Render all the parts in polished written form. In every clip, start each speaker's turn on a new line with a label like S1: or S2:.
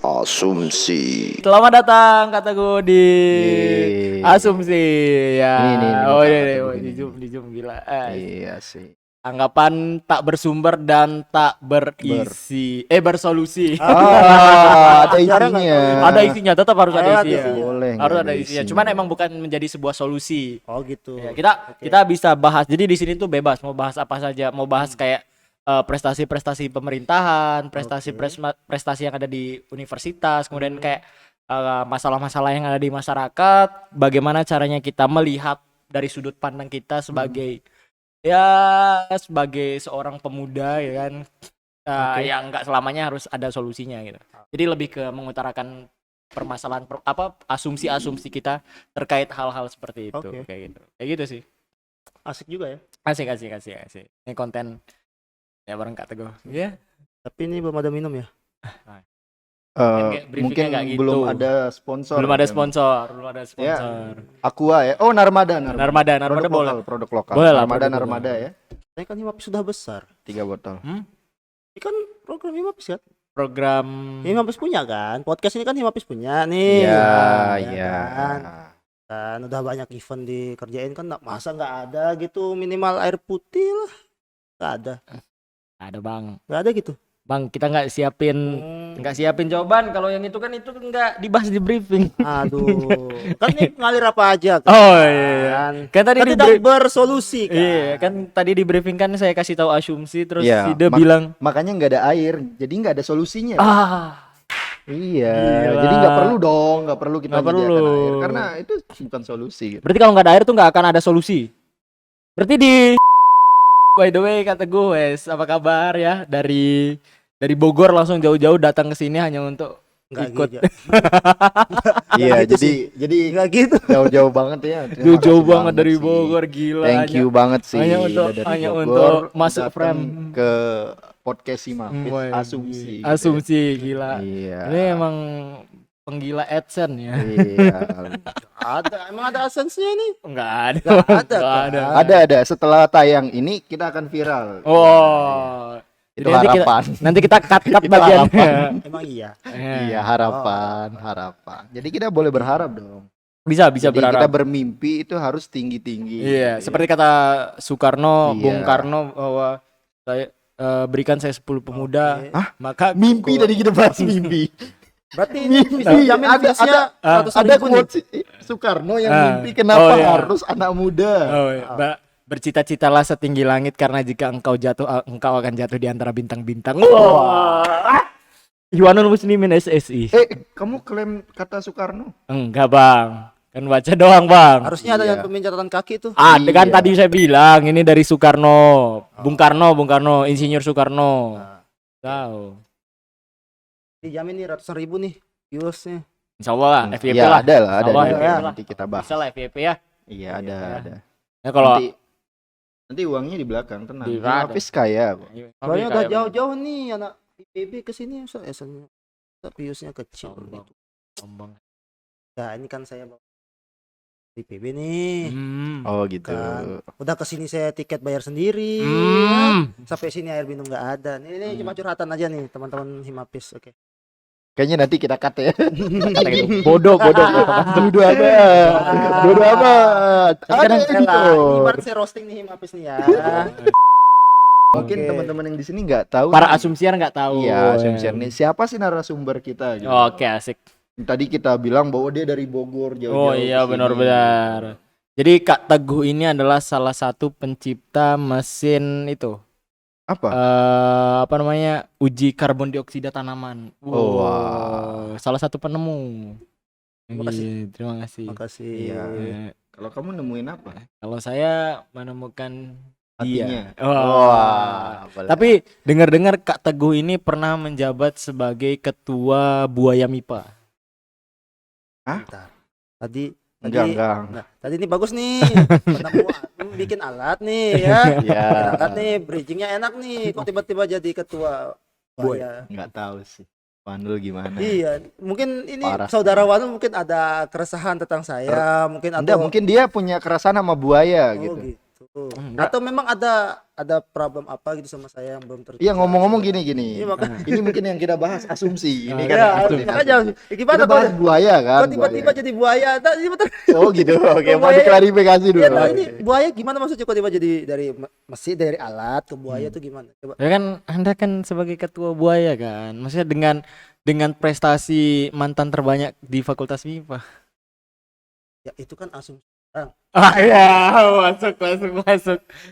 S1: Asumsi.
S2: Selamat datang kata gue di
S3: Yeay.
S2: Asumsi ya.
S3: Ini
S2: Oh
S3: kata
S2: iya,
S3: gue
S2: di
S3: ini.
S2: zoom gila.
S3: Iya sih.
S2: Anggapan tak bersumber dan tak berisi, bersolusi.
S3: Ada isinya.
S2: Ada isinya, tetap harus ada
S4: Ada
S2: isinya.
S4: isinya.
S3: Boleh
S2: Harus
S3: nggak
S2: ada isinya. Cuman emang bukan menjadi sebuah solusi.
S4: Oh gitu.
S2: Ya, kita bisa bahas. Jadi di sini tuh bebas mau bahas apa saja. Mau bahas kayak prestasi-prestasi pemerintahan, prestasi yang ada di universitas, kemudian kayak masalah-masalah yang ada di masyarakat, bagaimana caranya kita melihat dari sudut pandang kita sebagai sebagai seorang pemuda ya kan. Yang enggak selamanya harus ada solusinya gitu. Jadi lebih ke mengutarakan permasalahan asumsi-asumsi kita terkait hal-hal seperti itu.
S4: Oke.
S2: Kayak gitu. Kayak gitu sih.
S4: Asik juga ya.
S2: Asik. Ini konten ya bareng Kak Teguh. Iya.
S4: Tapi ini belum ada minum ya.
S2: Kayak briefingnya
S3: Mungkin
S2: nggak gitu.
S3: belum ada sponsor.
S2: Belum ada
S3: Ya.
S2: sponsor.
S3: Aqua ya. Oh, Narmada
S2: Narmada
S3: produk
S2: boleh.
S3: lokal, produk lokal.
S2: Boleh lah,
S3: Narmada
S2: produk
S3: Narmada
S2: lokal.
S3: ya.
S4: Saya kan Himapis sudah besar.
S3: 3 botol.
S4: Ini kan program Himapis kan.
S2: Program
S4: Himapis punya kan. Podcast ini kan Himapis punya nih.
S3: Iya,
S4: Nah,
S3: iya.
S4: Kan udah banyak event dikerjain kan, masa nggak ada gitu minimal air putih lah. Nggak
S2: ada Bang.
S4: ada gitu.
S2: Bang, kita nggak siapin jawaban. Kalau yang itu nggak dibahas di briefing.
S4: Aduh, kan ini ngalir apa aja kan.
S2: Oh iya. Kan tadi
S4: Kan
S2: di
S4: tidak bersolusi kan.
S2: Iya, kan tadi di briefing kan saya kasih tahu asumsi terus
S3: Iya,
S2: Sida bilang
S3: Makanya nggak ada air, jadi nggak ada solusinya. Iya,
S2: Gila.
S3: jadi nggak perlu kita
S2: Nggak
S3: menyediakan
S2: perlu.
S3: air karena itu bukan solusi.
S2: berarti kalau nggak ada air tuh nggak akan ada solusi. Berarti di by the way kata gue, Wes, apa kabar ya dari Bogor langsung jauh-jauh datang ke sini hanya untuk
S4: Nggak
S2: ikut.
S4: gitu.
S3: Iya,
S4: gitu
S3: jadi
S4: Nggak gitu.
S3: jauh-jauh banget ya. Terima
S2: Jauh-jauh
S3: kasih
S2: banget dari
S3: sih.
S2: Bogor, gila.
S3: Thank you banget sih.
S2: hanya untuk
S3: udah dari
S2: hanya
S3: Bogor
S2: untuk masuk
S3: datang
S2: frame.
S3: ke podcast Himapis
S2: Wah,
S3: asumsi.
S2: Asumsi gila.
S3: Iya.
S2: Ini emang penggila AdSense ya.
S3: Iya.
S4: Emang ada asensinya nih?
S2: Enggak ada.
S4: Nggak ada,
S2: Nggak
S4: kan?
S3: Ada. Setelah tayang ini kita akan viral.
S2: Oh.
S3: Itu
S2: Jadi
S3: harapan.
S2: Nanti kita cut
S3: Itu
S2: bagiannya.
S4: Emang iya.
S3: Iya, harapan. Jadi kita boleh berharap dong.
S2: Bisa
S3: Jadi
S2: berharap.
S3: kita bermimpi itu harus tinggi-tinggi.
S2: Iya, seperti kata Soekarno,
S3: Iya.
S2: Bung Karno bahwa saya berikan saya 10 pemuda, maka
S3: Mimpi tadi kita bahas mimpi.
S4: Berarti ini bisa jamin viewsnya 100.000
S3: ada
S4: nih.
S3: quote Soekarno yang
S2: Ah.
S3: mimpi kenapa
S2: Oh, iya.
S3: harus anak muda.
S2: Oh, iya. Bercita-citalah setinggi langit karena jika engkau jatuh engkau akan jatuh di antara bintang-bintang. Wah. Iwanul Muslimin SSI.
S3: Kamu klaim kata Soekarno?
S2: Enggak, Bang. Kan baca doang, Bang.
S4: Harusnya ada
S3: Iya.
S4: yang pemain catatan kaki tuh.
S2: Ada kan
S3: Iya.
S2: tadi saya bilang ini dari Soekarno. Bung Karno, Insinyur Soekarno. Tahu.
S4: Dijamin nih ratusan ribu nih viewsnya.
S2: Insyaallah lah, FYP
S3: Iya,
S2: lah.
S3: ada lah, ada.
S2: Insyaallah,
S3: ada.
S2: FYP lah.
S3: Nanti kita bahas.
S2: Bisa lah FYP ya.
S3: Iya, ada,
S4: Iya.
S3: ada.
S2: Ya kalau
S3: Nanti uangnya di belakang, tenang.
S2: Di belakang.
S3: Himapis kaya.
S4: Soalnya udah jauh-jauh nih anak IPB ke sini viewsnya kecil gitu.
S2: Sombong.
S4: Nah, ini kan saya bawa IPB nih.
S3: Oh gitu.
S4: Kan. Udah kesini saya tiket bayar sendiri. Sampai sini air minum nggak ada. Ini cuma curhatan aja nih teman-teman Himapis. Oke.
S3: Kayaknya nanti kita cut ya.
S2: Kata gitu. Bodoh.
S3: Bodoh amat. Ada
S4: Ini baru saya roasting nih Himapis nih ya.
S3: Mungkin
S4: Oke.
S3: teman-teman yang di sini nggak tahu.
S2: Para
S3: nih.
S2: asumsian nggak tahu.
S3: Iya, asumsian nih. Siapa sih narasumber kita? Gitu.
S2: Oke, asik.
S3: Tadi kita bilang bahwa dia dari Bogor
S2: Oh
S3: jauh-jauh.
S2: iya,
S3: kesini.
S2: benar. Jadi Kak Teguh ini adalah salah satu pencipta mesin itu.
S3: Apa?
S2: Apa namanya? Uji karbon dioksida tanaman.
S3: Oh,
S2: Wow. Salah satu penemu. Terima kasih.
S4: Makasih.
S3: Iya.
S2: Eh,
S3: Kalau kamu nemuin apa?
S2: Kalau saya menemukan
S3: Hatinya.
S2: dia. Wah.
S3: Wah, boleh.
S2: Tapi dengar-dengar Kak Teguh ini pernah menjabat sebagai ketua Buaya MIPA.
S4: Tadi
S3: enggak.
S4: Tadi ini bagus nih. Penemu bikin alat nih ya.
S3: Iya.
S4: Alat nih bridgingnya enak nih. Kok tiba-tiba jadi ketua Buaya?
S3: Enggak tahu sih. Wanul gimana?
S4: Iya, mungkin ini
S3: Parah.
S4: saudara Wanu mungkin ada keresahan tentang saya, mungkin
S3: Enggak,
S4: atau
S3: mungkin dia punya keresahan sama buaya
S4: oh,
S3: gitu.
S4: gitu.
S2: Enggak.
S4: Atau memang ada problem apa gitu sama saya yang belum
S3: Iya, ngomong-ngomong gini.
S4: Iya, makanya.
S3: Ini mungkin yang kita bahas asumsi. Ini
S2: Ah,
S3: kan
S4: Ya,
S3: asumsi.
S4: makanya gimana
S3: Kita bahas
S4: kok
S3: buaya kan.
S4: kok tiba-tiba jadi buaya? Nah, iya betul.
S3: Oh gitu. Oke, mau
S4: Buaya.
S3: diklarifikasi dulu.
S4: Iya, nah, ini buaya gimana maksudnya kok tiba jadi dari mesin dari alat ke buaya tuh gimana? Coba.
S2: Ya kan Anda kan sebagai ketua buaya kan. Maksudnya dengan prestasi mantan terbanyak di Fakultas MIPA.
S4: Ya itu kan asumsi.
S2: Ah ya, masuk.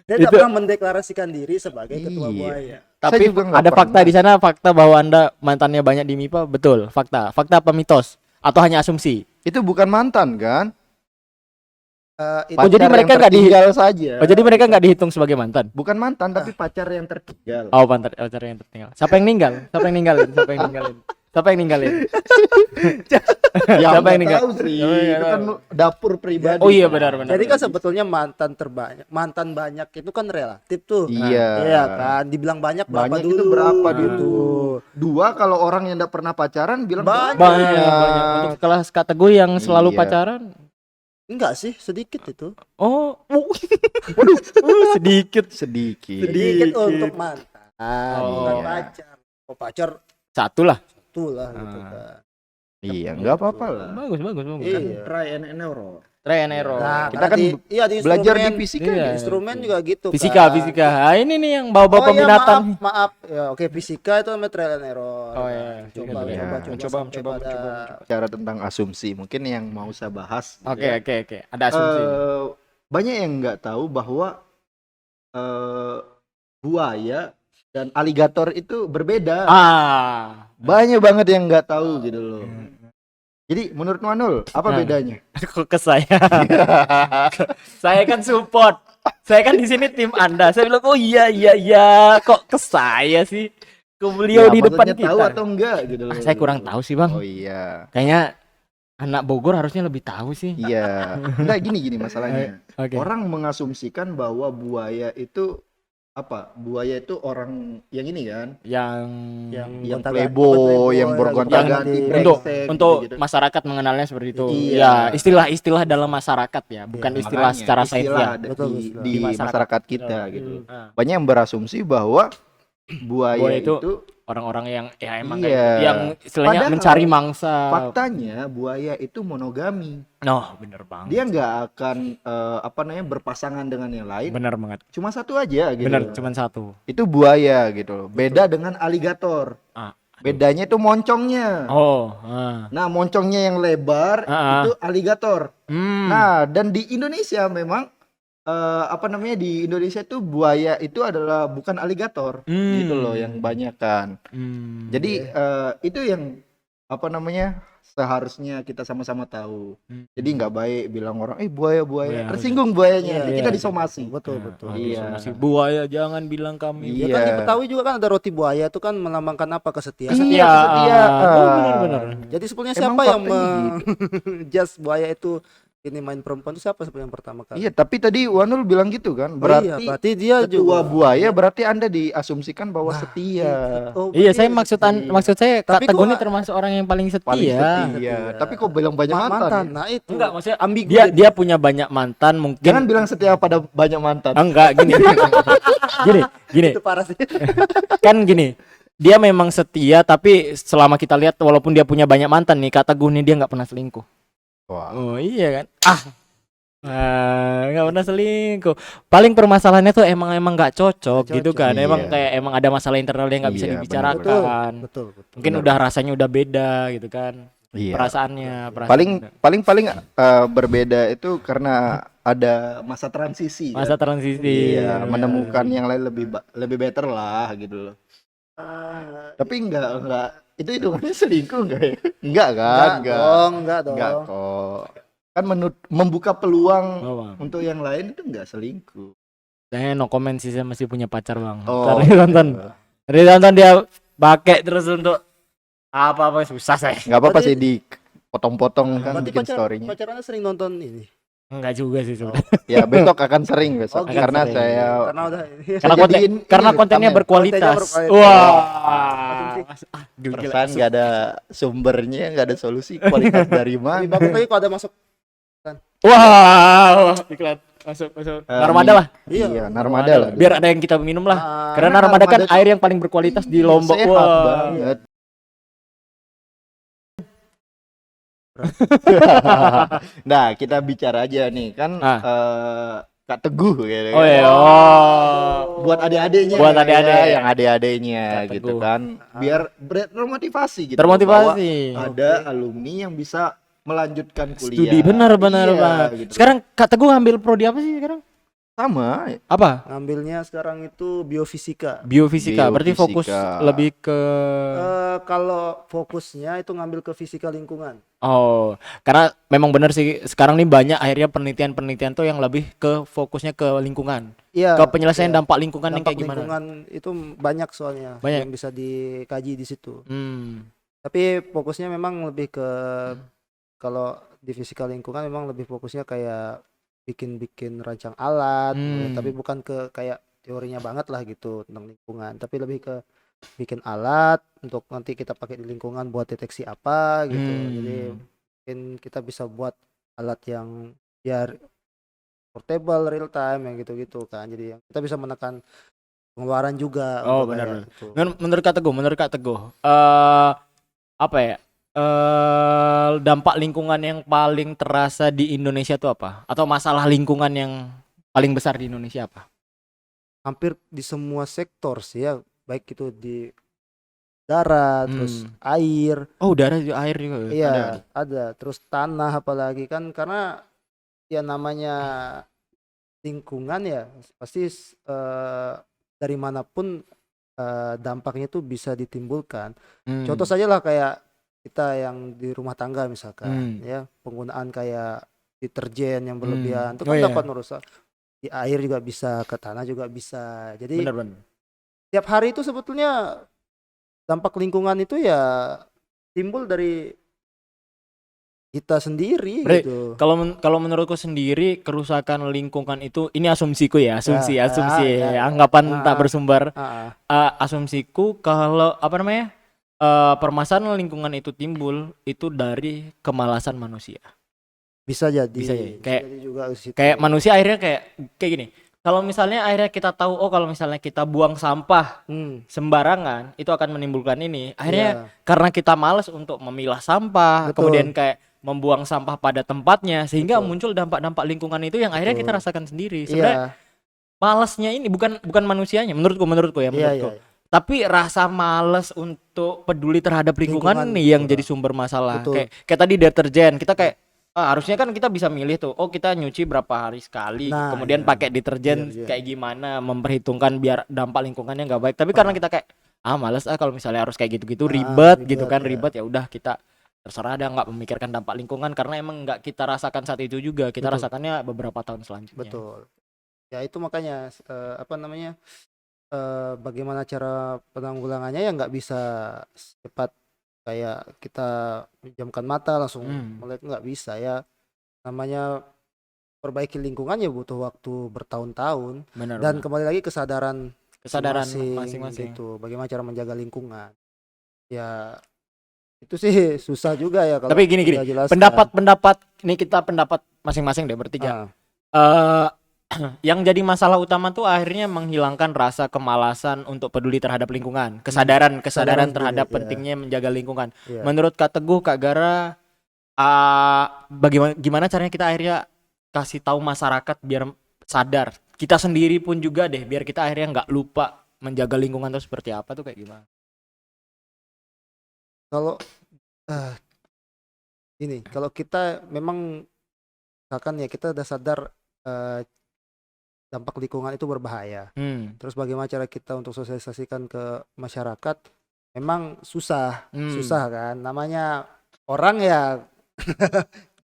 S4: Dia
S2: Itu-
S4: tidak pernah mendeklarasikan diri sebagai ketua
S3: Iya.
S4: buaya.
S2: Tapi
S3: juga nggak
S2: ada fakta
S3: pernah.
S2: di sana, fakta bahwa Anda mantannya banyak di MIPA, betul, fakta. Fakta apa mitos? Atau hanya asumsi?
S3: Itu bukan mantan kan?
S4: Itu
S2: Oh, jadi
S3: Pacar
S2: mereka
S3: yang
S2: nggak
S3: tertinggal saja.
S2: Oh, jadi mereka nggak dihitung sebagai mantan?
S3: Bukan mantan tapi pacar yang tertinggal.
S2: Oh, mantan, pacar yang tertinggal. Siapa yang ninggal? Siapa yang ninggalin? Siapa yang ninggalin? Siapa yang ninggalin?
S3: Ya,
S2: Siapa yang
S3: nggak
S2: ninggal?
S3: tahu, Sri.
S2: Oh, iya,
S3: Itu kan dapur pribadi.
S2: Oh iya benar.
S4: jadi kan sebetulnya mantan banyak itu kan relatif tuh.
S3: Iya.
S4: Iya kan, dibilang banyak berapa
S3: Banyak
S4: dulu?
S3: itu berapa
S4: gitu.
S3: dulu? Dua kalau orang yang tidak pernah pacaran bilang
S4: Banyak.
S2: Banyak. Untuk kelas kategori yang selalu
S3: Iya.
S2: pacaran.
S4: Enggak sih, sedikit itu.
S2: Oh, sedikit.
S3: sedikit.
S4: Sedikit untuk mantan,
S2: Oh.
S4: bukan
S3: Iya.
S4: pacar. Oh, pacar
S2: Satu lah.
S4: tuh lah gitu
S2: Ah.
S4: kan.
S3: Iya, nggak apa-apa lah.
S2: Bagus.
S4: Iya.
S3: Try and error.
S2: Try and error.
S4: Nah,
S3: Kita kan
S4: iya di
S3: Belajar di
S4: instrumen,
S3: fisika.
S2: Iya.
S3: ya.
S4: instrumen juga gitu
S2: Fisika. Ah, ini nih yang bawa-bawa
S4: Oh iya,
S2: peminatan.
S4: maaf. Ya, oke, fisika itu namanya trial and error.
S2: Oh, iya.
S4: Coba,
S3: Iya.
S4: coba sampai pada
S3: Cara tentang asumsi mungkin yang mau saya bahas. gitu
S2: Oke.
S3: ya.
S2: Ada asumsi.
S3: Banyak yang nggak tahu bahwa buaya dan aligator itu berbeda. Banyak banget yang nggak tahu gitu loh. Jadi menurut Manul apa
S2: Nah.
S3: bedanya?
S2: Kok ke saya? Saya kan support. Saya kan di sini tim Anda. Saya bilang, "Oh iya. Kok ke saya sih?" Ke beliau
S3: Ya,
S2: di depan
S3: maksudnya tahu
S2: kita.
S3: atau enggak gitu loh.
S2: Saya kurang tahu sih, Bang.
S3: Oh iya.
S2: Kayaknya anak Bogor harusnya lebih tahu sih.
S3: Iya. Enggak gini masalahnya.
S2: Oke.
S3: Orang mengasumsikan bahwa buaya itu apa? Buaya itu orang yang ini kan,
S2: Yang
S3: yang
S4: gonta-ganti,
S3: playboy, yang
S4: lagi
S3: bergonta-ganti,
S4: ganti.
S2: untuk
S3: gitu.
S2: masyarakat mengenalnya seperti itu.
S3: Iya.
S2: Ya, istilah-istilah dalam masyarakat ya, bukan
S4: Iya.
S2: istilah
S3: Makanya,
S2: secara
S3: istilah
S2: saintifiah.
S3: di,
S4: Betul,
S3: di,
S4: betul.
S3: di
S2: Di masyarakat.
S3: masyarakat kita gitu.
S2: Ah.
S3: Banyak yang berasumsi bahwa buaya
S2: Buaya itu
S3: itu
S2: orang-orang yang ya emang
S3: Iya.
S2: kayak gitu, yang istilahnya
S3: Padahal
S2: mencari mangsa.
S3: faktanya buaya itu monogami.
S2: Oh, bener banget.
S3: Dia nggak akan berpasangan dengan yang lain.
S2: Bener banget.
S3: Cuma satu aja gitu.
S2: Bener, cuman satu.
S3: Itu buaya gitu loh. Beda dengan aligator.
S2: Ah.
S3: Bedanya itu moncongnya.
S2: Oh,
S3: Nah, moncongnya yang lebar
S2: Ah.
S3: itu aligator.
S2: Hmm.
S3: Nah, dan di Indonesia memang di Indonesia itu buaya itu adalah bukan aligator gitu loh yang banyak kan.
S2: Hmm.
S3: Jadi itu yang seharusnya kita sama-sama tahu. Jadi nggak baik bilang orang buaya
S2: Buaya.
S3: tersinggung buayanya.
S4: Iya,
S3: kita
S2: iya.
S3: disomasi.
S4: betul betul.
S3: Iya.
S2: Si buaya jangan bilang kami.
S3: Iya.
S4: Ya kan di Betawi juga kan ada roti buaya itu kan melambangkan apa kesetiaan.
S3: Iya, kesetiaan.
S2: Oh, benar-benar.
S4: Jadi sebetulnya
S3: Emang
S4: siapa yang
S3: faktanya
S4: menjas buaya itu ini main perempuan itu siapa yang pertama kali?
S3: Iya, tapi tadi Wanul bilang gitu kan.
S4: Oh
S3: Berarti
S4: iya, berarti dia
S3: ketua
S4: juga
S3: buaya berarti Anda diasumsikan bahwa
S4: Nah,
S3: setia.
S4: Oh,
S2: Iya, saya
S4: berarti
S2: maksud saya
S4: Tapi
S2: kategori
S4: kok-
S2: termasuk orang yang paling setia.
S3: Paling setia.
S4: Setia.
S3: Tapi kok bilang banyak mantan?
S4: mantan.
S3: ya?
S4: Nah, itu.
S2: Enggak, maksudnya
S4: ambigu.
S2: dia punya banyak mantan mungkin.
S3: Jangan bilang setia pada banyak mantan.
S2: Enggak, gini. gini.
S4: Itu parah sih.
S2: Kan gini. Dia memang setia tapi selama kita lihat walaupun dia punya banyak mantan nih kategori dia nggak pernah selingkuh.
S3: Wah.
S2: Oh iya kan? Nggak pernah selingkuh. Paling permasalahannya tuh emang nggak cocok
S4: Nggak
S2: gitu
S4: cocok.
S2: kan. Emang
S3: Iya.
S2: kayak emang ada masalah internal yang nggak bisa
S3: Iya,
S2: dibicarakan.
S4: Betul.
S2: Mungkin
S3: Benar.
S2: udah rasanya udah beda gitu kan.
S3: Iya.
S2: Perasaannya.
S3: Paling berbeda itu karena ada masa transisi.
S2: Masa
S3: kan?
S2: transisi.
S3: Iya, menemukan yang lain lebih better lah gitu loh. Tapi enggak itu hitungannya selingkuh enggak ya? Enggak kan?
S4: Enggak dong.
S3: Enggak kok. Kan membuka peluang
S2: Oh, Bang.
S3: untuk yang lain itu enggak selingkuh.
S2: Saya no comment sih, saya masih punya pacar bang.
S3: Oh.
S2: Tadi tonton dia pakai terus untuk apa susah saya.
S3: Enggak apa-apa
S4: Berarti-
S3: sih dipotong-potong kan
S4: Berarti
S3: bikin story-nya.
S4: pacarannya sering nonton ini.
S2: Enggak juga sih sebenarnya.
S3: Ya besok akan sering besok
S4: gitu.
S3: karena
S2: sering.
S3: saya
S4: Karena udah
S2: Karena
S3: jadiin ini
S2: kontennya
S3: thumbnail.
S2: berkualitas.
S4: Kontennya berkualitas.
S2: Wah.
S4: Asumsi.
S2: Gila,
S3: Perasaan nggak ada sumbernya, nggak ada solusi, kualitas dari
S4: Lebih
S3: mana?
S4: bagus lagi kalau ada masuk.
S2: Wow, iklan masuk Narmada lah.
S3: Iya, Narmada lah.
S2: Biar ada yang kita minum lah.
S4: Ah,
S2: Karena
S3: karena
S2: Narmada kan
S3: Narmada tuh-
S2: air yang paling berkualitas di
S3: Iya,
S2: Lombok.
S3: sehat
S2: Wah.
S3: banget. Nah, kita bicara aja nih kan Kak Teguh gitu
S2: Oh
S3: kan.
S2: iya. Oh.
S3: Buat adik-adiknya,
S2: Buat adik-adik.
S3: ya, yang adik-adiknya
S2: Kak
S3: gitu
S2: Teguh.
S3: kan, biar termotivasi gitu.
S2: Termotivasi.
S3: bahwa ada alumni yang bisa melanjutkan kuliah.
S2: Studi benar
S3: Iya,
S2: Bang.
S3: gitu.
S2: Sekarang Kak Teguh ngambil prodi apa sih sekarang?
S3: Sama
S2: Apa?
S4: Ngambilnya sekarang itu biofisika.
S2: Biofisika. Berarti fokus
S3: Biofisika.
S2: lebih ke
S4: Kalau fokusnya itu ngambil ke fisika lingkungan.
S2: oh, karena memang benar sih sekarang nih banyak akhirnya penelitian-penelitian tuh yang lebih ke fokusnya ke lingkungan.
S4: Iya.
S2: Ke penyelesaian
S4: iya.
S2: dampak lingkungan yang
S4: Dampak
S2: kayak gimana?
S4: lingkungan itu banyak soalnya
S2: Banyak.
S4: yang bisa dikaji di situ.
S2: Tapi
S4: Tapi fokusnya memang lebih ke kalau di fisika lingkungan memang lebih fokusnya kayak bikin rancang alat, tapi bukan ke kayak teorinya banget lah gitu tentang lingkungan, tapi lebih ke bikin alat untuk nanti kita pakai di lingkungan buat deteksi apa gitu. Jadi mungkin kita bisa buat alat yang biar portable, real time yang gitu-gitu kan. Jadi yang kita bisa menekan pengeluaran juga.
S2: Oh,
S4: untuk
S2: benar,
S4: kayak gitu.
S2: menurut Kak Teguh, apa ya? Dampak lingkungan yang paling terasa di Indonesia itu apa? Atau masalah lingkungan yang paling besar di Indonesia apa?
S4: Hampir di semua sektor sih ya, baik itu di darat, terus air,
S2: Oh, udara juga, air juga.
S4: iya ada, terus tanah apalagi kan, karena ya namanya lingkungan ya pasti dari manapun dampaknya tuh bisa ditimbulkan. Contoh saja lah kayak kita yang di rumah tangga misalkan ya, penggunaan kayak deterjen yang berlebihan itu
S2: Oh,
S4: kan
S2: iya.
S4: dapat merusak di air juga bisa, ke tanah juga bisa. Jadi
S2: Benar.
S4: tiap hari itu sebetulnya dampak lingkungan itu ya timbul dari kita sendiri
S2: Bre,
S4: gitu.
S2: Kalau menurutku sendiri kerusakan lingkungan itu, ini asumsiku ya, asumsi
S4: ya.
S2: anggapan tak bersumber.
S4: Ah,
S2: Asumsiku kalau apa namanya, permasalahan lingkungan itu timbul itu dari kemalasan manusia.
S4: bisa jadi.
S2: Bisa jadi.
S4: Jadi juga ke situ.
S2: Kayak manusia akhirnya kayak gini. Kalau misalnya akhirnya kita tahu, oh kalau misalnya kita buang sampah sembarangan itu akan menimbulkan ini. Akhirnya karena kita malas untuk memilah sampah,
S4: Betul.
S2: kemudian kayak membuang sampah pada tempatnya, sehingga
S4: Betul.
S2: muncul dampak-dampak lingkungan itu yang akhirnya kita
S4: Betul.
S2: rasakan sendiri.
S4: Iya,
S2: Sebenarnya malasnya ini bukan manusianya, menurutku ya,
S4: iya,
S2: menurutku.
S4: iya.
S2: Tapi rasa malas untuk peduli terhadap lingkungan
S4: Lingkungan,
S2: nih yang
S4: betul.
S2: jadi sumber masalah.
S4: Betul.
S2: Kayak tadi deterjen, kita kayak harusnya kan kita bisa milih tuh, oh kita nyuci berapa hari sekali,
S4: Nah,
S2: kemudian
S4: iya.
S2: pakai deterjen
S4: Iya.
S2: kayak gimana, memperhitungkan biar dampak lingkungannya nggak baik. Tapi karena kita kayak males kalau misalnya harus kayak gitu-gitu, ribet gitu kan,
S4: iya.
S2: ribet ya udah kita terserah, ada nggak memikirkan dampak lingkungan karena emang nggak kita rasakan saat itu juga, kita
S4: Betul.
S2: rasakannya beberapa tahun selanjutnya.
S4: Betul. Ya itu makanya apa namanya, bagaimana cara penanggulangannya ya nggak bisa cepat kayak kita menjamkan mata langsung melihat, nggak bisa ya. Namanya perbaiki lingkungan ya butuh waktu bertahun-tahun.
S2: Benar.
S4: Dan kembali lagi kesadaran
S2: masing-masing.
S4: gitu, bagaimana cara menjaga lingkungan ya, itu sih susah juga ya kalau
S2: Tapi gini,
S4: kita jelaskan.
S2: pendapat ini kita pendapat masing-masing deh bertiga. Yang jadi masalah utama tuh akhirnya menghilangkan rasa kemalasan untuk peduli terhadap lingkungan, kesadaran
S4: Kesadaran
S2: terhadap
S4: sendiri, ya.
S2: pentingnya menjaga lingkungan.
S4: Iya.
S2: Menurut Kak Teguh, Kak Gara, gimana caranya kita akhirnya kasih tahu masyarakat biar sadar, kita sendiri pun juga deh, biar kita akhirnya nggak lupa menjaga lingkungan tuh seperti apa tuh, kayak gimana?
S4: Kalau ini, kalau kita memang misalkan ya kita udah sadar dampak lingkungan itu berbahaya. Terus bagaimana cara kita untuk sosialisasikan ke masyarakat? Memang susah kan. Namanya orang ya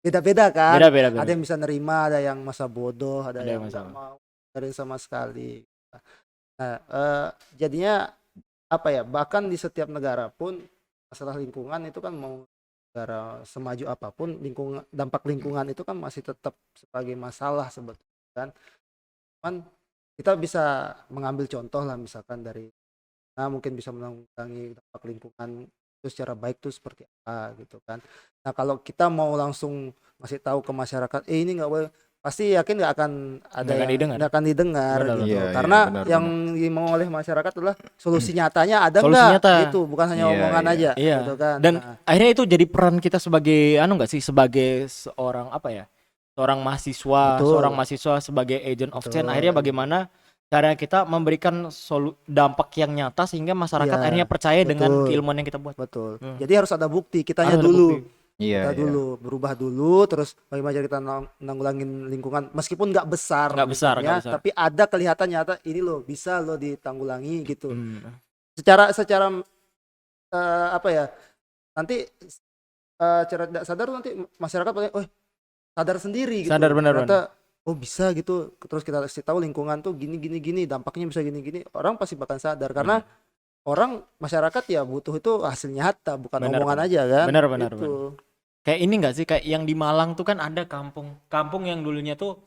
S4: beda-beda kan.
S2: Beda.
S4: Ada yang bisa nerima, ada yang masa bodoh, ada yang
S2: yang
S4: nggak mau dengerin sama sekali. Nah, jadinya apa ya? Bahkan di setiap negara pun masalah lingkungan itu kan, mau negara semaju apapun, dampak lingkungan itu kan masih tetap sebagai masalah sebetulnya kan. Cuman kita bisa mengambil contoh lah misalkan dari Nah, mungkin bisa menanggulangi dampak lingkungan itu secara baik tuh seperti apa gitu kan. Nah, kalau kita mau langsung ngasih tahu ke masyarakat, ini nggak boleh, pasti yakin nggak akan ada
S2: Nggak akan
S4: yang
S2: didengar.
S4: nggak akan didengar
S2: Benar,
S4: gitu.
S3: Iya, iya,
S4: Karena
S3: benar,
S4: yang dimau oleh masyarakat adalah solusi nyatanya ada
S2: Solusi
S4: nggak
S2: nyata.
S4: gitu, bukan hanya
S3: Iya,
S4: omongan
S3: iya.
S4: aja
S2: Iya.
S4: gitu kan.
S2: Dan
S4: Nah,
S2: akhirnya itu jadi peran kita sebagai nggak sih, sebagai seorang apa ya? Seorang mahasiswa,
S4: Betul.
S2: seorang mahasiswa sebagai agent of change.
S4: Betul.
S2: Akhirnya bagaimana cara kita memberikan dampak yang nyata sehingga masyarakat
S4: Iya,
S2: akhirnya percaya dengan
S4: betul.
S2: keilmuan yang kita buat.
S4: betul.
S2: Hmm.
S4: Jadi harus ada bukti, kitanya
S2: Harus ada
S4: dulu.
S2: bukti.
S3: Iya,
S4: Kita
S3: iya.
S4: dulu berubah dulu, terus bagaimana cara kita nanggulangin lingkungan meskipun nggak besar,
S2: Nggak besar,
S4: lingkungannya,
S2: nggak besar.
S4: tapi ada kelihatan nyata ini loh bisa loh ditanggulangi gitu.
S2: Hmm.
S4: Secara apa ya, nanti cara tidak sadar nanti masyarakat paling sadar sendiri gitu.
S2: Sadar, benar,
S4: Ternyata oh bisa gitu. Terus kita kasih tahu lingkungan tuh gini gini gini, dampaknya bisa gini gini. Orang pasti bakal sadar karena orang masyarakat ya butuh itu hasil nyata, bukan
S2: Benar,
S4: omongan
S2: benar.
S4: aja kan.
S2: Benar, benar,
S4: Gitu.
S2: Kayak ini nggak sih, kayak yang di Malang tuh kan ada kampung yang dulunya tuh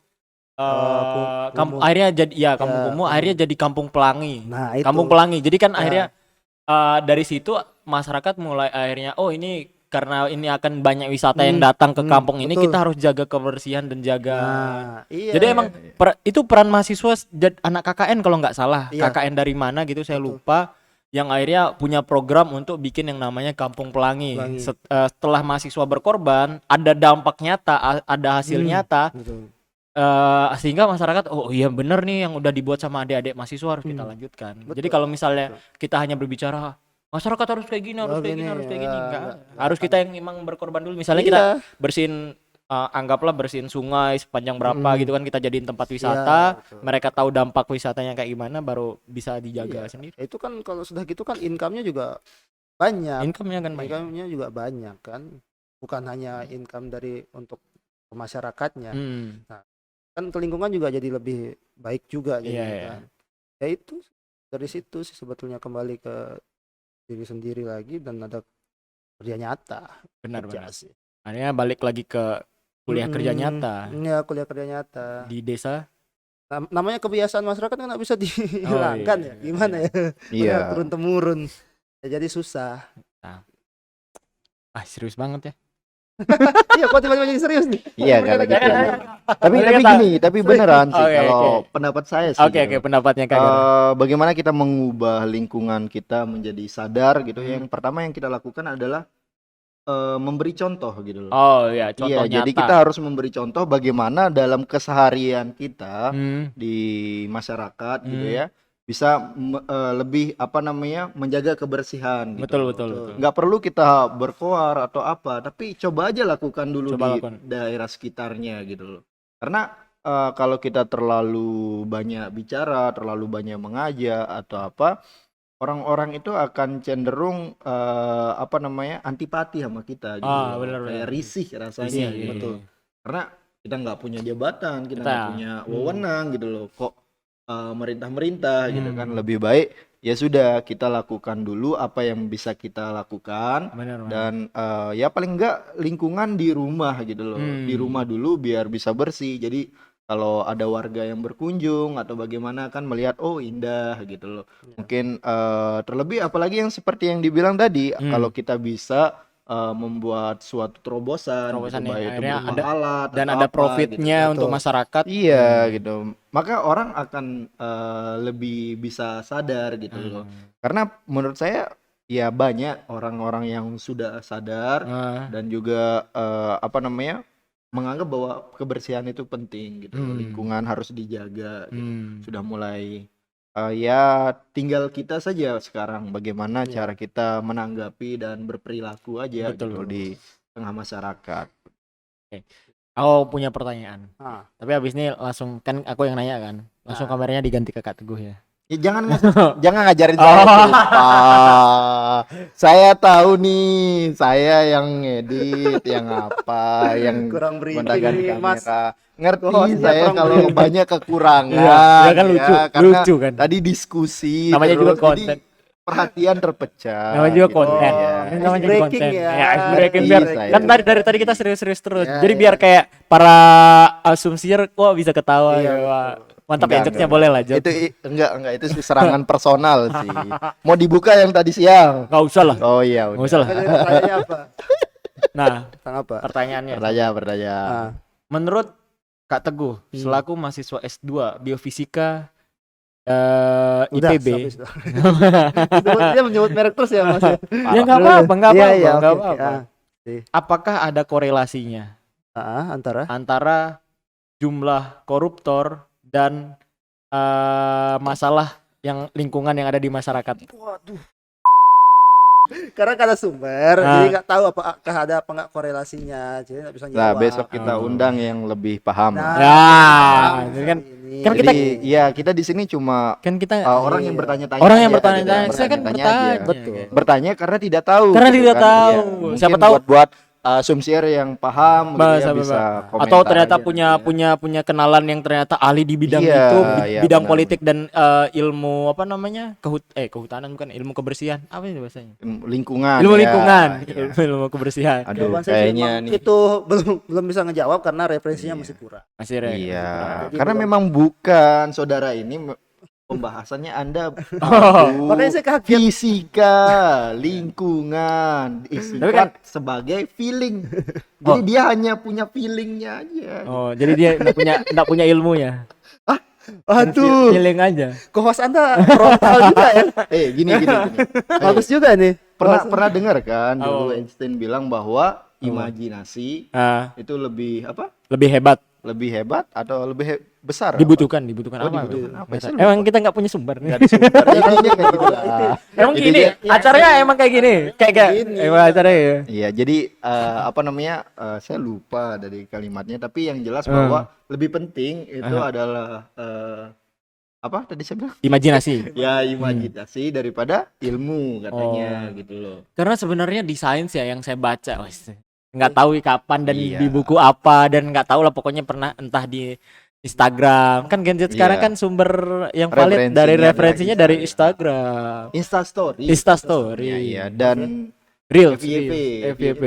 S4: Kumuh.
S2: akhirnya jadi kampung
S4: Ya,
S2: kumuh,
S4: kumuh.
S2: akhirnya jadi kampung pelangi.
S4: Nah, itu.
S2: Kampung pelangi. Jadi kan
S4: Ya.
S2: akhirnya dari situ masyarakat mulai akhirnya ini karena ini akan banyak wisata yang datang ke kampung ini,
S4: betul.
S2: kita harus jaga kebersihan dan jaga.
S4: Nah, iya.
S2: Jadi emang itu peran mahasiswa anak KKN kalau nggak salah.
S4: Iya.
S2: KKN dari mana gitu saya
S4: Betul.
S2: lupa. Yang akhirnya punya program untuk bikin yang namanya Kampung Pelangi.
S4: Pelangi.
S2: Setelah mahasiswa berkorban, ada dampak nyata, ada hasil nyata.
S4: Betul.
S2: Sehingga masyarakat oh iya bener nih yang udah dibuat sama adik-adik mahasiswa harus kita lanjutkan. Jadi
S4: Betul.
S2: kalau misalnya kita hanya berbicara masyarakat harus kayak gini, harus kayak gini, harus kayak gini, enggak. Harus kita yang emang berkorban dulu. Misalnya kita
S4: Iya.
S2: bersihin anggaplah bersihin sungai sepanjang berapa gitu kan, kita jadiin tempat wisata,
S4: betul.
S2: mereka tahu dampak wisatanya kayak gimana, baru bisa dijaga sendiri.
S4: Itu kan kalau sudah gitu kan income-nya juga banyak.
S2: Income-nya kan banyak.
S4: Income-nya juga banyak kan. Bukan hanya income dari untuk masyarakatnya. Kan ke lingkungan juga jadi lebih baik juga jadi
S2: Iya.
S4: kan. Ya itu dari situ sih sebetulnya kembali ke diri sendiri lagi dan ada kerja nyata.
S2: Benar.
S4: Kerja sih.
S2: Akhirnya balik lagi ke kuliah kerja nyata
S4: Iya, kuliah kerja nyata.
S2: di desa.
S4: Namanya kebiasaan masyarakat kan nggak bisa dihilangkan
S2: iya,
S4: ya. Gimana ya?
S3: Iya.
S4: Turun temurun. Ya, jadi susah.
S2: Serius banget ya.
S4: Iya, kok tiba-tiba jadi serius nih?
S3: Iya kalau gitu.
S2: Jangan.
S3: Tapi
S2: Kata-
S3: gini, tapi beneran sih
S2: Oke,
S3: kalau
S2: oke.
S3: pendapat saya sih.
S2: Oke,
S3: gitu.
S2: pendapatnya Kak Gar.
S3: Bagaimana kita mengubah lingkungan kita menjadi sadar gitu. Yang pertama yang kita lakukan adalah memberi contoh gitu loh.
S2: Oh iya, contoh
S3: Iya,
S2: nyata.
S3: jadi kita harus memberi contoh bagaimana dalam keseharian kita
S2: Hmm.
S3: di masyarakat gitu ya, bisa lebih menjaga kebersihan gitu.
S2: Betul.
S3: Nggak perlu kita berkoar atau apa, tapi coba aja lakukan dulu
S2: Coba
S3: di
S2: lakukan.
S3: daerah sekitarnya gitu loh. Karena kalau kita terlalu banyak bicara, terlalu banyak mengajak atau apa, orang-orang itu akan cenderung antipati sama kita gitu loh.
S2: benar.
S3: Kayak risih rasanya
S2: Risih,
S3: gitu.
S2: betul.
S3: Karena kita nggak punya jabatan, kita
S2: Kita-
S3: nggak punya wewenang gitu loh. Kok merintah-merintah gitu kan. Lebih baik ya sudah kita lakukan dulu apa yang bisa kita lakukan.
S2: Benar.
S3: Dan ya paling enggak lingkungan di rumah gitu loh. Di rumah dulu biar bisa bersih. Jadi kalau ada warga yang berkunjung atau bagaimana kan melihat oh indah gitu loh. Mungkin terlebih apalagi yang seperti yang dibilang tadi, kalau kita bisa membuat suatu terobosan gitu,
S2: Ya,
S3: baik itu
S2: akhirnya
S3: berupa
S2: ada
S3: alat
S2: dan
S3: atau
S2: ada
S3: apa
S2: profitnya
S3: gitu.
S2: untuk masyarakat.
S3: Iya gitu. Maka orang akan lebih bisa sadar gitu loh. Karena menurut saya ya banyak orang-orang yang sudah sadar dan juga menganggap bahwa kebersihan itu penting gitu loh. Lingkungan harus dijaga gitu. Sudah mulai ya tinggal kita saja sekarang bagaimana cara kita menanggapi dan berperilaku aja
S2: Betul.
S3: gitu di tengah masyarakat.
S2: Aku punya pertanyaan.
S4: Ah.
S2: Tapi abis ini langsung kan aku yang nanya kan. Langsung kameranya diganti ke Kak Teguh ya.
S3: Ya, jangan ngajarin saya lupa. Saya tahu nih, saya yang ngedit, yang apa, yang
S4: Kurang briefing
S3: mendagang
S4: nih, Mas.
S3: kamera. Ngerti
S4: Hostnya
S3: saya
S4: kurang
S3: kalau
S4: briefing.
S3: banyak kekurangan.
S2: Iya, kan lucu,
S3: karena
S2: lucu kan.
S3: Tadi diskusi
S2: Namanya juga
S3: terus,
S2: konten.
S3: jadi perhatian terpecah.
S2: Namanya juga
S3: gitu.
S2: konten.
S3: Iya.
S2: Ini namanya juga
S4: Breaking
S2: konten.
S4: ya.
S2: Ya, ice breaking biar
S3: Iya,
S2: kan
S3: saya.
S2: dari tadi kita serius-serius terus.
S4: Ya,
S2: Jadi
S4: ya.
S2: biar kayak para asumsier bisa ketawa
S4: Iya,
S2: ya.
S4: betul.
S2: Wah. Mantap
S3: Enggak,
S2: ya jokesnya
S3: enggak.
S2: boleh lah Jok.
S3: Itu enggak itu serangan personal sih. Mau dibuka yang tadi siang.
S2: Nggak usah lah.
S3: Oh iya
S2: Nggak
S3: udah.
S2: usah lah.
S4: Pertanyaannya apa?
S2: Nah,
S4: Tentang apa?
S2: pertanyaannya.
S3: Bertanya.
S4: Ah,
S2: Menurut Kak Teguh, selaku mahasiswa S2 Biofisika
S4: udah,
S2: IPB.
S4: stop. Dia menyebut merek terus ya Mas.
S2: Ya nggak apa-apa, nggak
S4: Iya,
S2: apa-apa,
S4: iya,
S2: nggak
S4: oke, oke.
S2: apa-apa. Apakah ada korelasinya antara jumlah koruptor dan masalah yang lingkungan yang ada di masyarakat?
S4: Waduh. Karena kada sumber, jadi nggak tahu apakah ada apa nggak korelasinya, jadi nggak bisa
S3: Nah,
S4: jawab.
S3: besok kita undang yang lebih paham.
S4: Nah,
S2: Ya,
S4: nah,
S2: jadi kan-
S4: ini.
S2: kan
S3: Jadi ya kita di sini cuma
S2: Kan kita
S3: orang yang
S4: Iya.
S3: bertanya-tanya.
S2: orang yang
S3: aja,
S2: bertanya-tanya,
S3: gitu.
S2: saya kan
S3: Bertanya-tanya aja.
S2: bertanya.
S4: Betul.
S3: Bertanya karena tidak tahu.
S2: Karena
S3: gitu
S2: tidak
S3: kan.
S2: tahu.
S3: Iya. Mungkin
S2: Siapa tahu
S3: buat sumsier yang paham gitu ya, bisa komentar
S2: atau ternyata
S3: aja
S2: punya
S3: nanti ya.
S2: punya kenalan yang ternyata ahli di bidang
S3: Iya,
S2: itu,
S3: iya,
S2: bidang
S3: benar.
S2: politik dan ilmu apa namanya? Kehutanan bukan, ilmu kebersihan. Apa itu bahasanya?
S3: lingkungan.
S2: Ilmu
S3: ya.
S2: lingkungan,
S3: Iya.
S2: ilmu kebersihan.
S3: Aduh,
S4: Jawaban saya sih
S3: kayaknya
S4: emang
S3: nih.
S4: itu belum bisa ngejawab karena referensinya masih kurang.
S2: Masih
S3: Iya,
S4: Jadi
S3: karena
S4: belum-
S3: memang bukan saudara ini pembahasannya Anda
S2: Oh.
S4: Makanya saya kaget.
S3: fisika, lingkungan,
S2: Tapi kan-
S3: sebagai feeling. Jadi dia hanya punya feelingnya aja.
S2: Oh, jadi dia enggak punya ilmunya.
S4: Aduh,
S2: Feeling aja.
S4: co-host Anda frontal juga ya.
S3: Gini.
S4: Bagus juga nih.
S3: Pernah dengar kan
S2: Oh.
S3: dulu Einstein bilang bahwa imajinasi itu lebih apa?
S2: Lebih hebat.
S3: Lebih hebat atau lebih besar?
S2: Dibutuhkan
S3: Oh,
S2: apa?
S3: dibutuhkan apa?
S2: Besar.
S3: Saya lupa.
S2: Emang kita nggak punya sumber nih.
S3: Apa? Intinya kayak gitu lah.
S2: Emang
S3: Jadi
S2: gini,
S3: dia-
S2: acaranya emang kayak gini. Kayak
S4: Gini.
S2: emang acaranya ya.
S3: Iya, jadi apa namanya? Saya lupa dari kalimatnya, tapi yang jelas bahwa lebih penting itu adalah apa tadi saya bilang?
S2: Imajinasi.
S3: Ya, imajinasi daripada ilmu katanya gitu loh.
S2: Karena sebenarnya di sains ya yang saya baca, wes, nggak tahu kapan dan
S3: Iya.
S2: di buku apa dan nggak tahu lah, pokoknya pernah entah di Instagram. Kan Gen Z sekarang
S3: Iya.
S2: kan sumber yang valid dari referensinya dari Instagram.
S3: Insta story.
S2: Insta story.
S3: Iya, dan
S2: Reels,
S3: FYP,
S2: FYP,
S3: FYP.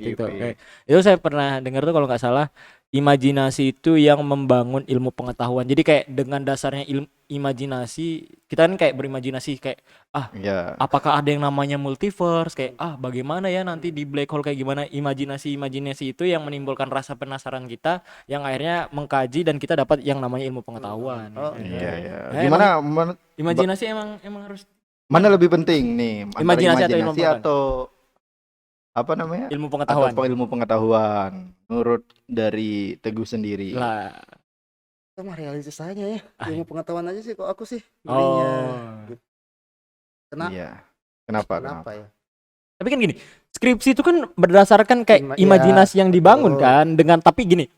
S2: TikTok. Itu saya pernah dengar tuh kalau nggak salah, imajinasi itu yang membangun ilmu pengetahuan. Jadi kayak dengan dasarnya imajinasi, kita kan kayak berimajinasi kayak
S3: ya.
S2: apakah ada yang namanya multiverse, kayak bagaimana ya nanti di black hole kayak gimana. Imajinasi itu yang menimbulkan rasa penasaran kita, yang akhirnya mengkaji dan kita dapat yang namanya ilmu pengetahuan.
S4: Oh,
S3: Iya, iya.
S2: Nah,
S3: Gimana
S2: Imajinasi emang harus
S3: mana lebih penting nih? Antara
S2: Imajinasi atau ilmu pengetahuan?
S3: atau apa namanya?
S2: ilmu
S3: Atau
S2: pengetahuan
S3: ilmu pengetahuan menurut dari Teguh sendiri.
S2: lah.
S4: Itu mah realistis aja ya. Ilmu pengetahuan aja sih kok aku sih milihnya.
S3: Iya. Kenapa?
S4: Kenapa ya?
S2: Tapi kan gini, skripsi itu kan berdasarkan kayak
S4: Iya,
S2: imajinasi yang dibangun
S4: betul.
S2: kan, dengan tapi gini,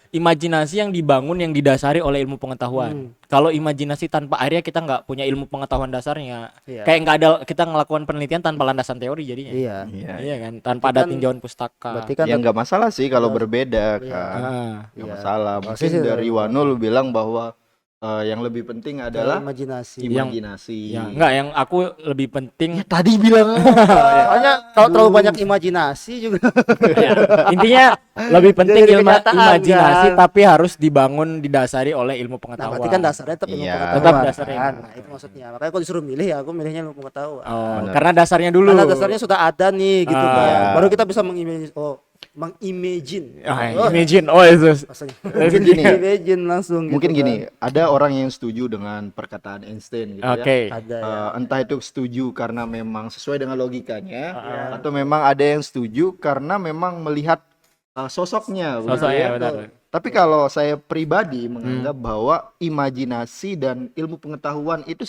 S2: imajinasi yang dibangun yang didasari oleh ilmu pengetahuan. Kalau imajinasi tanpa akhirnya kita nggak punya ilmu pengetahuan dasarnya,
S4: Iya.
S2: kayak nggak ada, kita ngelakukan penelitian tanpa landasan teori jadinya.
S4: Iya.
S3: Iya.
S2: Kan, tanpa ada
S4: Kan-
S2: tinjauan pustaka.
S4: Berarti kan
S3: Ya nggak masalah sih kalau berbeda
S4: Iya.
S3: kan. Nggak
S4: Iya.
S3: masalah.
S4: Pasti
S3: Mungkin
S4: sih
S3: dari
S4: dari-
S3: Wanul bilang bahwa yang lebih penting adalah
S4: imajinasi.
S3: imajinasi.
S2: ya, enggak, yang aku lebih penting
S3: Tadi bilang
S4: Soalnya kalau terlalu banyak imajinasi juga.
S2: ya, intinya lebih penting
S4: Jadi
S2: ilmu
S4: kenyataan,
S2: imajinasi
S4: kan?
S2: tapi harus dibangun didasari oleh ilmu
S4: Nah,
S2: pengetahuan.
S4: berarti kan dasarnya tetap ilmu
S3: Iya.
S4: pengetahuan.
S2: Tetap dasarnya.
S4: Kan? Nah, itu maksudnya. Makanya kalau disuruh milih ya aku milihnya ilmu pengetahuan.
S2: Oh,
S3: Benar.
S2: karena dasarnya dulu.
S4: Karena dasarnya sudah ada nih gitu kan.
S3: Iya.
S4: Baru kita bisa mengimagine.
S2: Imagine. Oh, itu.
S4: Rasanya.
S3: Mungkin gini.
S4: Imagine langsung gitu.
S3: Mungkin
S4: kan.
S3: gini, ada orang yang setuju dengan perkataan Einstein gitu
S2: Oke.
S3: ya.
S4: Ada ya.
S3: Entah itu setuju karena memang sesuai dengan logikanya atau memang ada yang setuju karena memang melihat sosoknya begitu
S2: Sosoknya,
S3: ya.
S2: benar.
S3: Tapi kalau saya pribadi menganggap bahwa imajinasi dan ilmu pengetahuan itu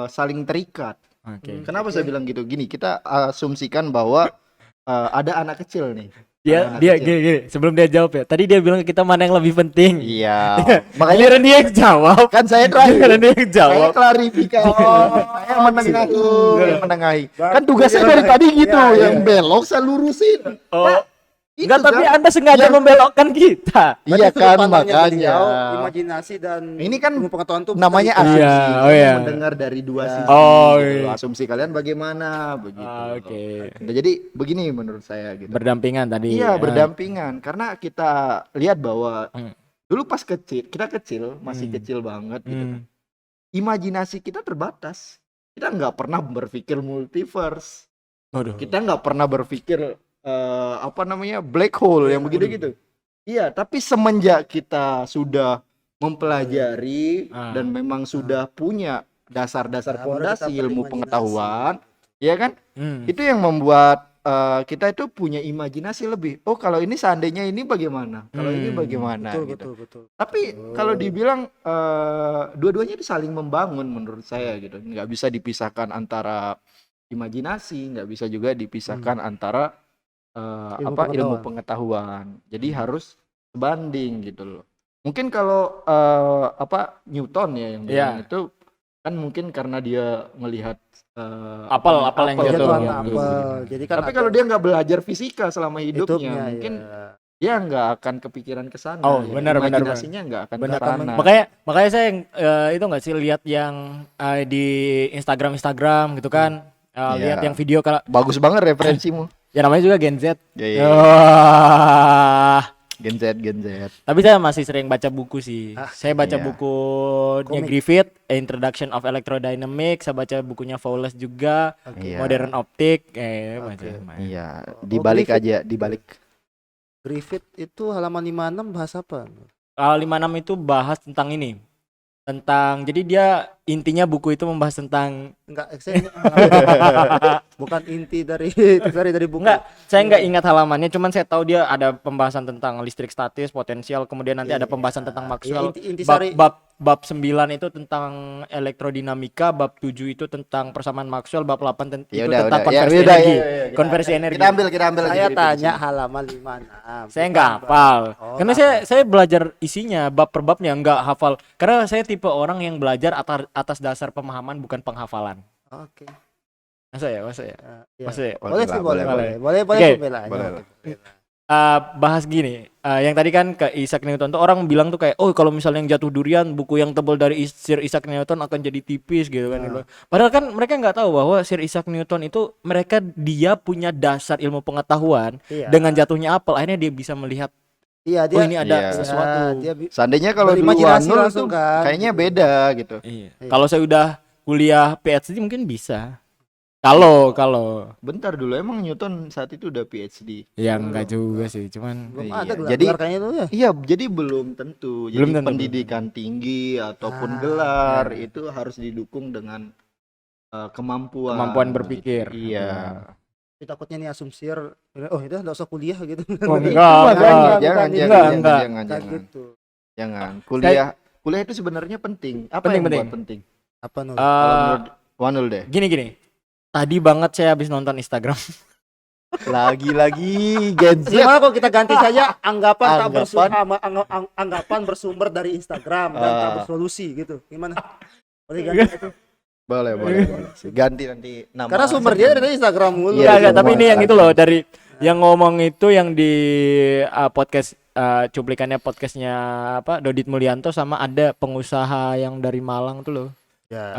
S3: saling terikat.
S2: Oke.
S3: Kenapa saya bilang gitu? Gini, kita asumsikan bahwa ada anak kecil nih.
S2: Dia
S3: Anak
S2: dia
S3: kecil.
S2: gini, sebelum dia jawab ya. Tadi dia bilang ke kita mana yang lebih penting.
S3: Iya.
S2: Makanya
S3: Makanya
S2: dia yang jawab.
S3: kan saya
S2: Giliran
S3: terakhir.
S2: dia yang jawab.
S3: Saya klarifikasi. Saya menengahi. Saya menengahi. Kan tugasnya dari tadi gitu,
S4: Iya,
S3: yang belok saya lurusin.
S2: Oh.
S3: Itu
S2: Enggak, tapi
S3: kan.
S2: Anda sengaja
S3: Yang-
S2: membelokkan kita.
S3: Iya
S4: Berarti
S3: kan,
S4: sudut pandangnya beliau,
S3: makanya.
S4: imajinasi dan
S3: Ini kan
S4: ilmu pengetahuan tuh
S3: namanya
S4: terikat.
S3: asumsi.
S2: Iya,
S3: Kita
S2: oh iya.
S3: mendengar dari dua sisi.
S2: Oh,
S3: gitu
S2: iya.
S3: loh. Asumsi kalian bagaimana begitu.
S2: Oke.
S3: Nah, jadi begini menurut saya gitu.
S2: Berdampingan tadi.
S3: Iya, berdampingan karena kita lihat bahwa
S2: Hmm.
S3: Dulu pas kita kecil, masih kecil banget gitu kan. Imajinasi kita terbatas. Kita nggak pernah berpikir multiverse.
S2: Waduh.
S3: Kita nggak pernah berpikir black hole yang begitu gitu. Iya, tapi semenjak kita sudah mempelajari dan memang sudah punya dasar-dasar fondasi ilmu pengetahuan, ya kan? Itu yang membuat kita itu punya imajinasi lebih. Oh, kalau ini seandainya ini bagaimana? Kalau ini bagaimana?
S4: Betul.
S3: Tapi kalau dibilang dua-duanya itu saling membangun menurut saya gitu. Nggak bisa dipisahkan antara imajinasi, nggak bisa juga dipisahkan antara ilmu pengetahuan. Jadi harus sebanding gitu loh. Mungkin kalau Newton ya yang bilang itu kan mungkin karena dia melihat
S2: apel yang jatuh.
S4: Jadi kan
S3: tapi kalau dia nggak belajar fisika selama hidupnya, mungkin dia nggak akan kepikiran ke sana.
S2: Oh, benar.
S3: Imajinasinya nggak akan ke sana.
S2: Makanya saya itu nggak sih lihat yang di Instagram gitu kan. Lihat yang video kalau
S3: bagus banget referensimu.
S2: Ya namanya juga Gen Z. Gen Z. Tapi saya masih sering baca buku sih. Saya baca bukunya Griffith, Introduction of Electrodynamics. Saya baca bukunya Fowles juga, Modern Optic.
S3: Iya, dibalik.
S4: Griffith itu halaman 56 bahas apa?
S2: 56 itu bahas tentang ini. Jadi dia intinya buku itu membahas tentang
S4: bukan inti dari buku.
S2: Enggak, saya enggak ingat halamannya, cuman saya tahu dia ada pembahasan tentang listrik statis, potensial, kemudian nanti ada pembahasan tentang Maxwell. Bab 9 itu tentang elektrodinamika, bab 7 itu tentang persamaan Maxwell, bab 8 itu tentang konversi energi.
S3: Kita ambil.
S4: Saya tanya halaman 56.
S2: Saya enggak hafal. Karena saya belajar isinya bab per babnya, enggak hafal. Karena saya tipe orang yang belajar atas dasar pemahaman bukan penghafalan.
S4: Oke.
S2: Masa ya?
S4: Boleh.
S2: Bahas gini, yang tadi kan ke Isaac Newton tuh orang bilang tuh kayak, oh kalau misalnya yang jatuh durian, buku yang tebal dari Sir Isaac Newton akan jadi tipis gitu kan. Padahal kan mereka nggak tahu bahwa Sir Isaac Newton itu dia punya dasar ilmu pengetahuan. Dengan jatuhnya apel, akhirnya dia bisa melihat ini ada sesuatu.
S3: Seandainya kalau dulu Wanul tuh kayaknya beda gitu.
S2: Kalau saya udah kuliah PhD mungkin bisa. Kalau
S3: bentar dulu, emang Newton saat itu udah PhD?
S2: Ya enggak juga sih, cuman
S4: belum ada gelar kayaknya itu ya.
S3: Iya, jadi belum tentu. Jadi pendidikan tinggi ataupun gelar itu harus didukung dengan kemampuan
S2: berpikir.
S3: Iya.
S4: Takutnya nih asumsir, itu enggak usah kuliah gitu.
S3: Jangan. Kuliah itu sebenarnya penting. Apa yang buat penting?
S4: Apa Nul?
S3: Kalau menurut Wanul deh.
S2: Gini. Tadi banget saya habis nonton Instagram.
S3: Lagi Gen Z.
S4: Gimana kalau kita ganti saja anggapan bersumber dari Instagram dan tak bersolusi gitu. Gimana? Boleh ganti itu?
S3: Boleh. Ganti nanti nama.
S4: Karena sumber dia dari Instagram mulu.
S2: Iya, tapi ini yang itu loh, dari yang ngomong itu yang di podcast cuplikannya podcastnya Dodit Mulyanto, sama ada pengusaha yang dari Malang tuh loh.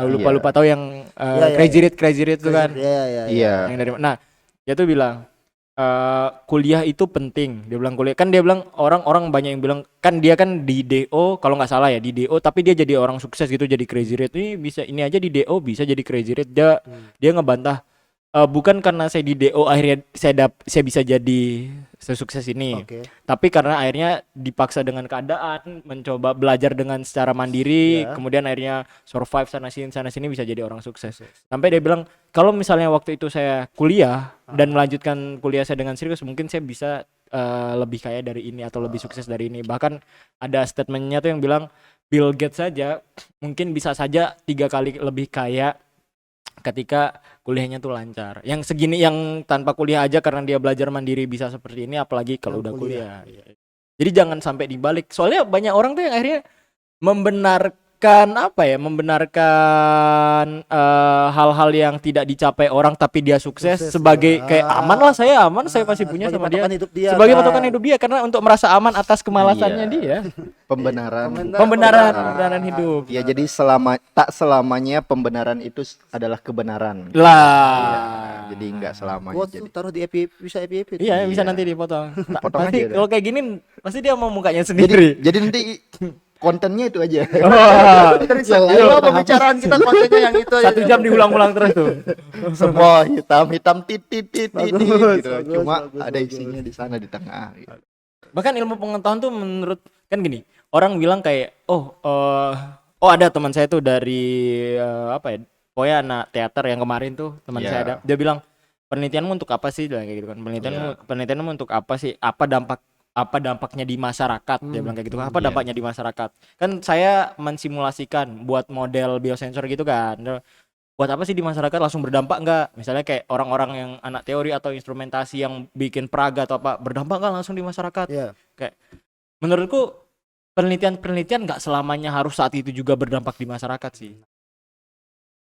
S2: Lupa tahu yang Crazy Rich itu kan.
S3: Iya.
S2: Yang dari nah, dia tuh bilang kuliah itu penting. Dia bilang kuliah, kan dia bilang orang banyak yang bilang kan dia kan di DO, kalau nggak salah ya di DO, tapi dia jadi orang sukses gitu, jadi Crazy Rich. Ini aja di DO bisa jadi Crazy Rich. Dia ngebantah bukan karena saya di DO akhirnya saya bisa jadi sesukses ini. Tapi karena akhirnya dipaksa dengan keadaan, mencoba belajar dengan secara mandiri, kemudian akhirnya survive sana sini bisa jadi orang sukses. Sampai dia bilang kalau misalnya waktu itu saya kuliah dan melanjutkan kuliah saya dengan serius, mungkin saya bisa lebih kaya dari ini atau lebih sukses dari ini. Bahkan ada statementnya tuh yang bilang Bill Gates saja mungkin bisa saja 3 kali lebih kaya ketika kuliahnya tuh lancar. Yang segini, yang tanpa kuliah aja karena dia belajar mandiri bisa seperti ini, apalagi kalau udah kuliah. Jadi jangan sampai dibalik. Soalnya banyak orang tuh yang akhirnya membenarkan membenarkan hal-hal yang tidak dicapai orang tapi dia sukses
S4: Sukses,
S2: sebagai
S4: ya.
S2: kayak aman lah, saya aman, saya masih punya sama dia.
S4: Hidup dia
S2: Sebagai
S4: kan.
S2: patokan hidup dia karena untuk merasa aman atas kemalasannya
S3: Iya.
S2: dia. Pembenaran hidup.
S3: Ya jadi tak selamanya pembenaran itu adalah kebenaran.
S2: Lah.
S3: Jadi nggak selamanya.
S4: Gua tuh
S3: Jadi
S4: taruh di FYP, bisa FYP.
S2: Iya, bisa
S3: Iya.
S2: nanti dipotong.
S3: Potong
S2: Pasti
S3: aja dah.
S2: kalau kayak gini pasti dia mau mukanya sendiri.
S3: jadi nanti kontennya itu aja.
S2: Wah,
S3: Yang lain
S4: Itu pembicaraan kita kontennya yang itu aja.
S2: 1 jam diulang-ulang terus tuh.
S3: semua hitam titit
S4: Bagus,
S3: gitu.
S4: bagus,
S3: Cuma
S4: bagus,
S3: ada
S4: bagus.
S3: isinya di sana di tengah. Gitu.
S2: Bahkan ilmu pengetahuan tuh menurut kan gini, orang bilang kayak ada teman saya tuh dari pokoknya anak teater yang kemarin tuh teman
S3: Iya.
S2: saya ada, dia bilang penelitianmu untuk apa sih, kayak gitu kan, penelitianmu untuk apa sih, apa dampaknya di masyarakat, dia bilang kayak gitu, apa
S3: Iya.
S2: dampaknya di masyarakat, kan saya mensimulasikan buat model biosensor gitu kan, buat apa sih di masyarakat, langsung berdampak nggak, misalnya kayak orang-orang yang anak teori atau instrumentasi yang bikin peraga atau apa, berdampak nggak langsung di masyarakat.
S4: Iya.
S2: Kayak menurutku penelitian nggak selamanya harus saat itu juga berdampak di masyarakat sih,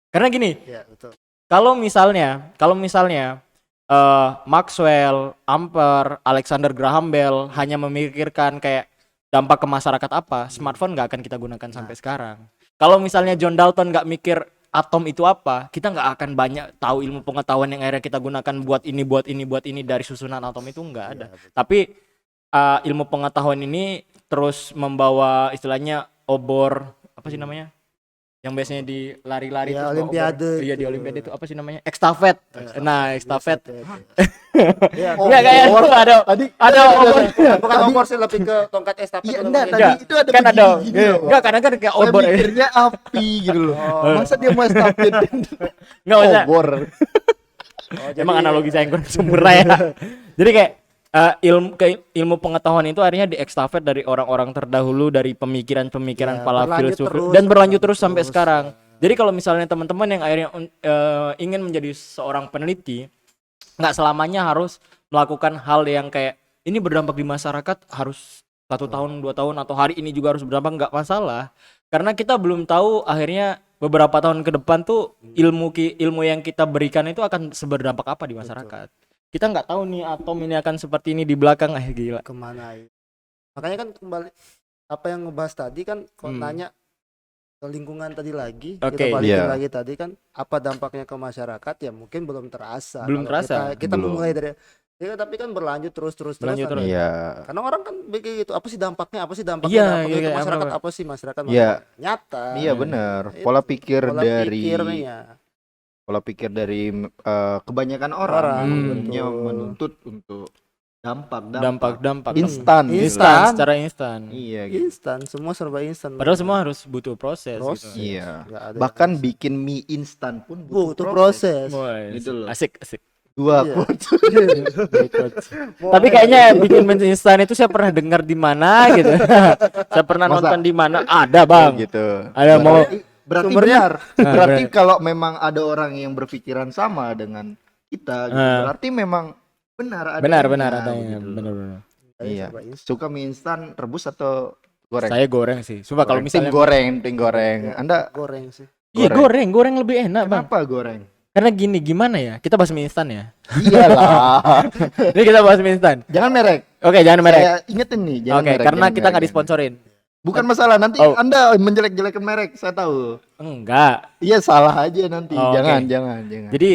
S2: karena gini,
S4: Iya, betul.
S2: kalau misalnya Maxwell, Ampere, Alexander Graham Bell hanya memikirkan kayak dampak ke masyarakat apa, smartphone nggak akan kita gunakan sampai sekarang. Kalau misalnya John Dalton nggak mikir atom itu apa, kita nggak akan banyak tahu ilmu pengetahuan yang akhirnya kita gunakan buat ini dari susunan atom itu nggak ada. Tapi ilmu pengetahuan ini terus membawa istilahnya obor, apa sih namanya? Yang biasanya di lari-lari
S4: Ya,
S2: terus bawa
S4: olimpiade
S2: obor. Iya, di
S4: gitu.
S2: olimpiade itu apa sih namanya? Estafet. Nah, estafet.
S4: Iya,
S2: Enggak kayak itu ada obor.
S4: bukan obor sih, lebih ke tongkat estafet.
S3: Iya,
S4: atau
S3: enggak,
S4: begini.
S3: tadi itu ada
S2: Kan ada.
S3: begini loh.
S2: Enggak, kadang kan kayak
S3: Saya
S2: obor.
S3: mikirnya api gitu loh. Masa dia mau estafet
S2: Enggak usah.
S3: obor.
S2: Emang analogi saya yang kurang sempurna ya. Jadi kayak ilmu pengetahuan itu akhirnya diekstafet dari orang-orang terdahulu, dari pemikiran-pemikiran
S4: Ya,
S2: para
S4: berlanjut
S2: filsuf
S4: terus,
S2: dan berlanjut terus sampai
S4: terus.
S2: sekarang. Jadi kalau misalnya teman-teman yang akhirnya ingin menjadi seorang peneliti, nggak selamanya harus melakukan hal yang kayak ini berdampak di masyarakat harus 1 tahun 2 tahun atau hari ini juga harus berdampak, nggak masalah, karena kita belum tahu akhirnya beberapa tahun ke depan tuh ilmu yang kita berikan itu akan seberdampak apa di masyarakat. Kita nggak tahu nih atom ini akan seperti ini di belakang, gila.
S4: Kemana ya? Makanya kan kembali apa yang ngebahas tadi kan, kalau nanya ke lingkungan tadi lagi,
S2: Oke,
S4: kita balikin
S3: iya.
S4: lagi tadi kan, apa dampaknya ke masyarakat, ya mungkin belum terasa.
S2: Belum
S4: Kalau
S2: terasa.
S4: Kita
S3: Belum.
S4: memulai dari ya, tapi kan berlanjut terus
S2: Berlanjut
S4: nanti.
S2: terus.
S3: Iya.
S4: Karena orang kan begitu, apa sih dampaknya,
S2: Iya,
S4: dampaknya
S2: iya,
S4: ke
S2: iya,
S4: masyarakat,
S2: apa?
S4: apa sih masyarakat
S3: Iya.
S4: nyata.
S3: Iya benar.
S4: Itu
S3: Pola pikir
S4: pola
S3: dari
S4: pikirnya.
S3: kebanyakan orang
S4: Orang,
S3: umumnya
S4: betul.
S3: menuntut untuk dampak
S2: Dampak
S3: instan gitu.
S2: instan, secara instan.
S3: Iya gitu.
S4: Instan, semua serba instan.
S2: Padahal semua harus butuh proses.
S4: Proses.
S2: Gitu.
S3: Iya.
S4: Nggak ada
S3: Bahkan bikin mie instan pun
S4: butuh proses.
S2: Woy,
S3: Gitu loh.
S2: asik.
S3: Dua
S4: Iya.
S3: quotes.
S2: Tapi kayaknya bikin mie instan itu saya pernah dengar di mana gitu. Saya pernah
S3: Masa?
S2: nonton di mana? Ada, Bang.
S3: Gitu.
S2: Ada mau
S3: Berarti
S4: Sumbernya?
S3: benar. Berarti
S2: berarti.
S3: kalau memang ada orang yang berpikiran sama dengan kita gitu,
S2: Ah.
S3: berarti memang benar adanya.
S2: benar adanya.
S3: Gitu loh.
S2: Benar.
S3: Iya.
S4: serba instan.
S3: Suka mie instan rebus atau goreng?
S2: Saya goreng sih. Coba kalau
S3: Goreng.
S2: misalnya
S3: Tim goreng. Anda
S4: Goreng sih.
S2: Iya, goreng lebih enak, Bang.
S3: kenapa goreng?
S2: Karena gimana ya? Kita bahas mie instan ya.
S3: Iyalah.
S2: Ini kita bahas mie instan.
S3: Jangan merek.
S2: Oke, jangan merek.
S3: Saya ingetin nih, jangan
S2: Oke,
S3: merek.
S2: karena
S3: jangan
S2: kita
S3: merek,
S2: nggak
S3: jangan.
S2: disponsorin.
S3: Bukan masalah, nanti
S2: Oh.
S3: Anda menjelek-jelekan merek, saya tahu.
S2: Enggak.
S3: Iya salah aja nanti.
S2: Oh,
S3: Jangan,
S2: oke.
S3: jangan.
S2: Jadi